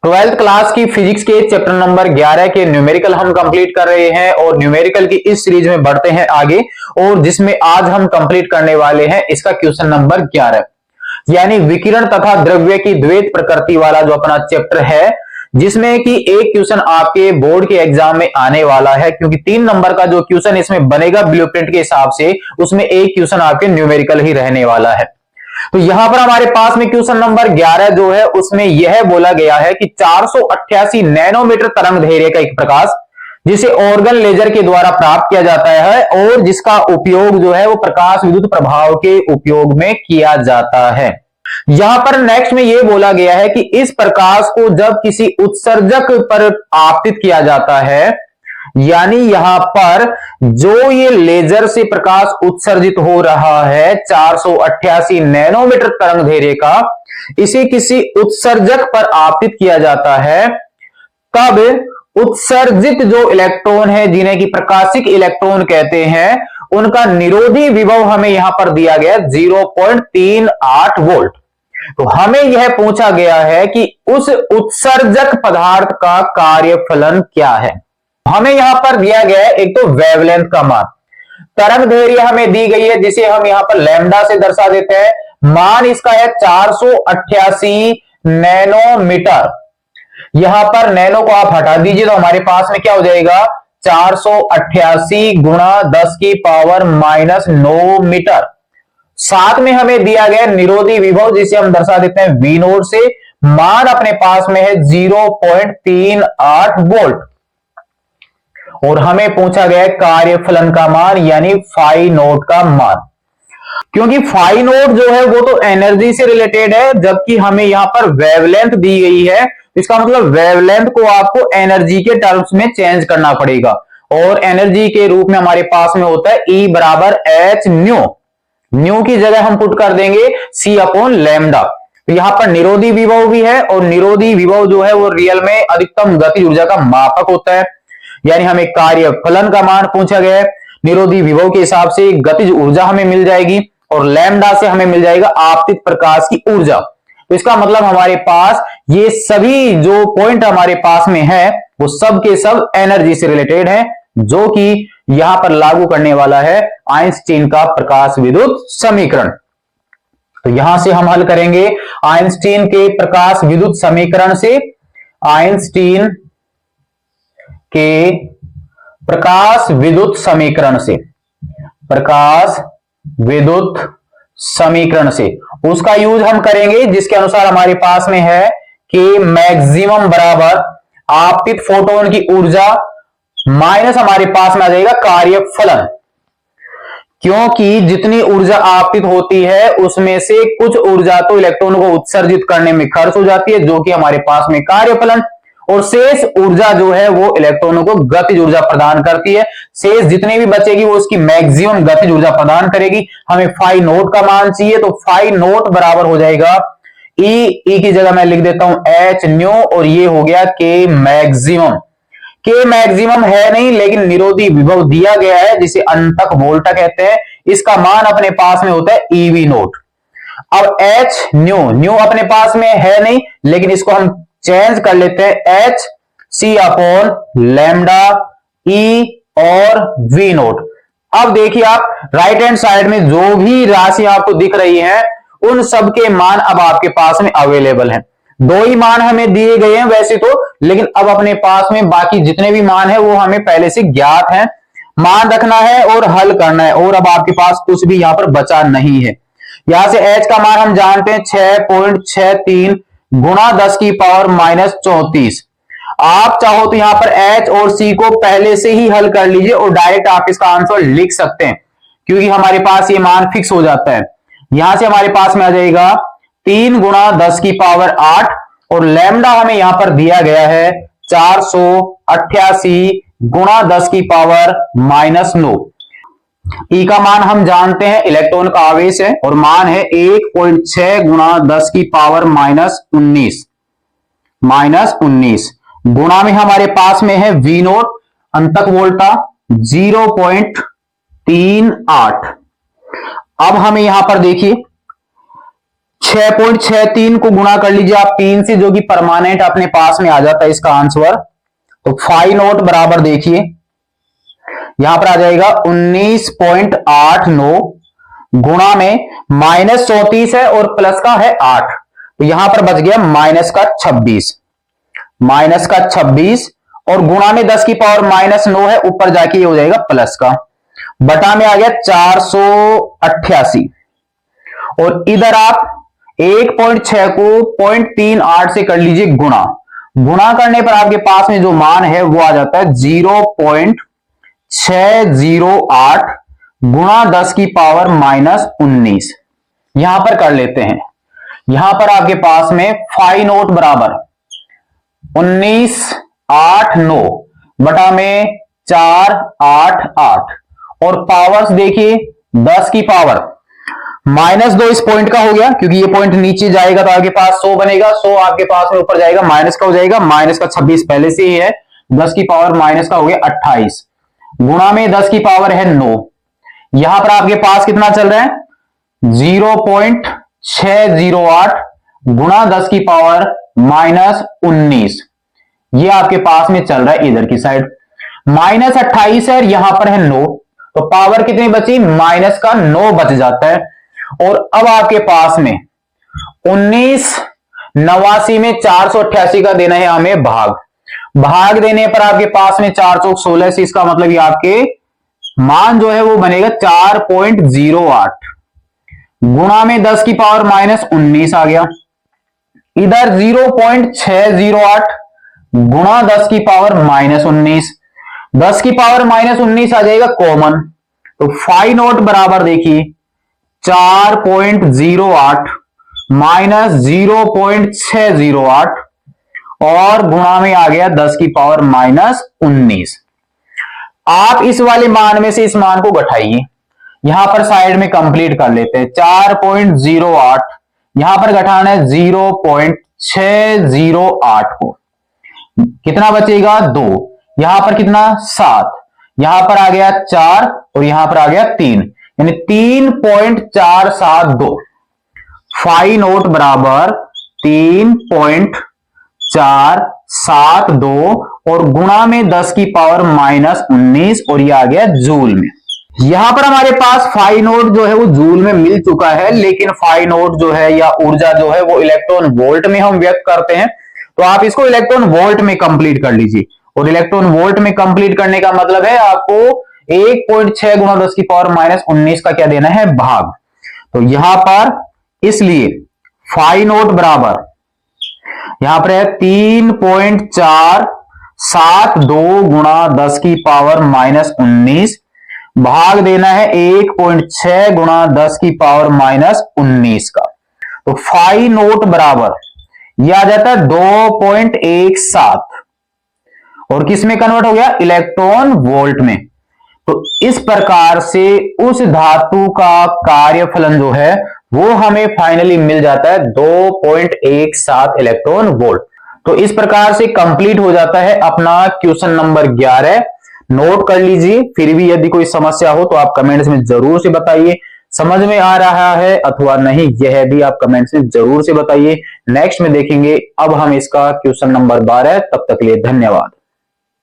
Twelfth class की physics के chapter number 11 के न्यूमेरिकल हम कंप्लीट कर रहे हैं और न्यूमेरिकल की इस सीरीज में बढ़ते हैं आगे और जिसमें आज हम कंप्लीट करने वाले हैं इसका क्वेश्चन नंबर 11 यानी विकिरण तथा द्रव्य की द्वैत प्रकृति वाला जो अपना चैप्टर है, जिसमें कि एक क्वेश्चन आपके बोर्ड के एग्जाम में आने वाला है क्योंकि 3 नंबर का जो क्वेश्चन इसमें बनेगा ब्लूप्रिंट के हिसाब से उसमें एक क्वेश्चन आपके न्यूमेरिकल ही रहने वाला है। तो यहां पर हमारे पास में क्वेश्चन नंबर 11 जो है उसमें यह बोला गया है कि 488 नैनोमीटर तरंग दैर्घ्य का एक प्रकाश जिसे ऑर्गन लेजर के द्वारा प्राप्त किया जाता है और जिसका उपयोग जो है वो प्रकाश विद्युत प्रभाव के उपयोग में किया जाता है। यहां पर नेक्स्ट में यह बोला गया है कि इस प्रकाश को जब किसी उत्सर्जक पर आपतित किया जाता है, यानी यहां पर जो ये लेजर से प्रकाश उत्सर्जित हो रहा है 488 नैनोमीटर तरंग दैर्घ्य का, इसे किसी उत्सर्जक पर आपतित किया जाता है, तब उत्सर्जित जो इलेक्ट्रॉन है जिन्हें कि प्रकाशिक इलेक्ट्रॉन कहते हैं, उनका निरोधी विभव हमें यहां पर दिया गया 0.38 वोल्ट। तो हमें यह पूछा गया है कि उस उत्सर्जक पदार्थ का कार्यफलन क्या है। हमें यहां पर दिया गया है एक तो वेवलेंथ का मान, तरंग दैर्घ्य हमें दी गई है जिसे हम यहां पर लैम्डा से दर्शा देते हैं, मान इसका है 488 नैनोमीटर। यहां पर नैनो को आप हटा दीजिए तो हमारे पास में क्या हो जाएगा 488 गुणा 10 की पावर -9 मीटर। साथ में हमें दिया गया निरोधी विभव जिसे हम दर्शा देते हैं V नोट से, मान अपने पास में है 0.38 वोल्ट और हमें पूछा गया कार्यफलन का मान यानी फाई नोट का मान। क्योंकि फाई नोट जो है वो तो एनर्जी से रिलेटेड है जबकि हमें यहां पर वेवलेंथ दी गई है, इसका मतलब वेवलेंथ को आपको एनर्जी के टर्म्स में चेंज करना पड़ेगा और एनर्जी के रूप में हमारे पास में होता है E बराबर H न्यू। न्यू की जगह हम पुट कर देंगे C अपॉन लैम्डा। तो यहां पर निरोधी विभव भी है और निरोधी विभव जो है वो रियल में अधिकतम गतिज ऊर्जा का मापक होता है, यानी हमें कार्यफलन का मान पूछा गया है। निरोधी विभव के हिसाब से गतिज ऊर्जा हमें मिल जाएगी और लैम्डा से हमें मिल जाएगा आपतित प्रकाश की ऊर्जा। तो इसका मतलब हमारे पास ये सभी जो पॉइंट हमारे पास में है वो सब के सब एनर्जी से रिलेटेड है, जो कि यहां पर लागू करने वाला है आइंस्टीन का प्रकाश विद्युत समीकरण। तो यहां से हम हल करेंगे आइंस्टीन के प्रकाश विद्युत समीकरण से। आइंस्टीन के प्रकाश विद्युत समीकरण से, प्रकाश विद्युत समीकरण से उसका यूज हम करेंगे जिसके अनुसार हमारे पास में है कि मैक्सिमम बराबर आपतित फोटोन की ऊर्जा माइनस हमारे पास में आ जाएगा कार्यफलन, क्योंकि जितनी ऊर्जा आपतित होती है उसमें से कुछ ऊर्जा तो इलेक्ट्रॉन को उत्सर्जित करने में खर्च हो जाती है जो कि हमारे पास में कार्यफलन, और शेष ऊर्जा जो है वो इलेक्ट्रॉनों को गतिज ऊर्जा प्रदान करती है। शेष जितनी भी बचेगी वो उसकी मैक्सिमम गतिज ऊर्जा प्रदान करेगी। हमें फाई नोट का मान चाहिए तो फाई नोट बराबर हो जाएगा ई की जगह मैं लिख देता हूं H न्यू और ये हो गया के मैक्सिमम। के मैक्सिमम है नहीं लेकिन निरोधी विभव दिया गया है जिसे अंतक वोल्टा कहते हैं, इसका मान अपने पास में होता है ईवी नोट। अब H न्यू अपने पास में है नहीं लेकिन इसको हम चेंज कर लेते हैं H C upon lambda E और V नोट। अब देखिए आप राइट हैंड साइड में जो भी राशि आपको दिख रही है उन सब के मान अब आपके पास में अवेलेबल हैं। दो ही मान हमें दिए गए हैं वैसे तो, लेकिन अब अपने पास में बाकी जितने भी मान है वो हमें पहले से ज्ञात हैं। मान रखना है और हल करना है और अब आपके पास कुछ भी यहां पर बचा नहीं है। यहां से H का मान हम जानते हैं 6.63 गुणा 10 की पावर -34। आप चाहो तो यहां पर H और C को पहले से ही हल कर लीजिए और डायरेक्ट आप इसका आंसर लिख सकते हैं क्योंकि हमारे पास ये मान फिक्स हो जाता है। यहां से हमारे पास में आ जाएगा 3 गुणा 10 की पावर 8 और लैम्डा हमें यहां पर दिया गया है 488 गुणा 10 की पावर -9। ई का मान हम जानते हैं इलेक्ट्रॉन का आवेश है और मान है 1.6 गुणा 10 की पावर -19 गुणा में हमारे पास में है V नोट अंतक वोल्टा 0.38। अब हमें यहां पर देखिए 6.63 को गुणा कर लीजिए आप 3 से, जो कि परमानेंट अपने पास में आ जाता है इसका आंसर। तो 5 नोट बराबर देखिए यहां पर आ जाएगा 19.89 गुणा में -34 है और प्लस का है 8, तो यहां पर बच गया -26 और गुणा में 10 की पावर -9 है, ऊपर जाके ये हो जाएगा प्लस का, बटा में आ गया 488 और इधर आप 1.6 को 0.38 से कर लीजिए गुणा करने पर आपके पास में जो मान है वो आ जाता है 0.608 गुणा 10 की पावर -19। यहां पर कर लेते हैं, यहां पर आपके पास में 5 नोट बराबर 1989 बटा में 488 और पावर्स देखिए 10 की पावर -2 इस पॉइंट का हो गया, क्योंकि ये पॉइंट नीचे जाएगा तो आपके पास 100 बनेगा, 100 आपके पास में ऊपर जाएगा माइनस का हो जाएगा, माइनस का 26 पहले से ही है, 10 की पावर माइनस का हो गया 28 गुणा में 10 की पावर है 9। यहां पर आपके पास कितना चल रहा है 0.608 गुणा 10 की पावर -19, ये आपके पास में चल रहा है इधर की साइड। -28 है, यहां पर है 9, तो पावर कितनी बची माइनस का 9 बच जाता है। और अब आपके पास में 1989 में 488 का देना है हमें भाग देने पर आपके पास में 4 चौक 16 से, इसका मतलब ये आपके मान जो है वो बनेगा 4.08 गुणा में 10 की पावर -19 आ गया, इधर 0.608 गुणा 10 की पावर -19, 10 की पावर -19 आ जाएगा कॉमन, तो 5 नोट बराबर देखिए 4.08 -0.608 और गुणा में आ गया 10 की पावर -19। आप इस वाले मान में से इस मान को घटाइए, यहां पर साइड में कंप्लीट कर लेते हैं। 4.08 यहां पर घटाना है 0.608 को, कितना बचेगा 2, यहां पर कितना 7, यहां पर आ गया 4 और यहां पर आ गया 3, यानी 3.472। 5 नोट बराबर 3.472 और गुणा में 10 की पावर -19 और ये आ गया जूल में। यहां पर हमारे पास 5 नोट जो है वो जूल में मिल चुका है, लेकिन 5 नोट जो है या ऊर्जा जो है वो इलेक्ट्रॉन वोल्ट में हम व्यक्त करते हैं, तो आप इसको इलेक्ट्रॉन वोल्ट में कंप्लीट कर लीजिए। और इलेक्ट्रॉन वोल्ट में कंप्लीट करने का मतलब है आपको 1.6 गुणा 10 की पावर -19 का क्या देना है भाग, तो यहां पर इसलिए 5 नोट बराबर यहां पर है 3.472 गुणा 10 की पावर -19 भाग देना है 1.6 गुणा 10 की पावर -19 का, तो 5 नोट बराबर यह आ जाता है 2.17 और किस में कन्वर्ट हो गया इलेक्ट्रॉन वोल्ट में। तो इस प्रकार से उस धातु का कार्यफलन जो है वो हमें फाइनली मिल जाता है 2.17 इलेक्ट्रॉन वोल्ट। तो इस प्रकार से कंप्लीट हो जाता है अपना क्वेश्चन नंबर 11। नोट कर लीजिए, फिर भी यदि कोई समस्या हो तो आप कमेंट्स में जरूर से बताइए, समझ में आ रहा है अथवा नहीं यह भी आप कमेंट्स में जरूर से बताइए। नेक्स्ट में देखेंगे अब हम इसका क्वेश्चन नंबर 12। तब तक के लिए धन्यवाद।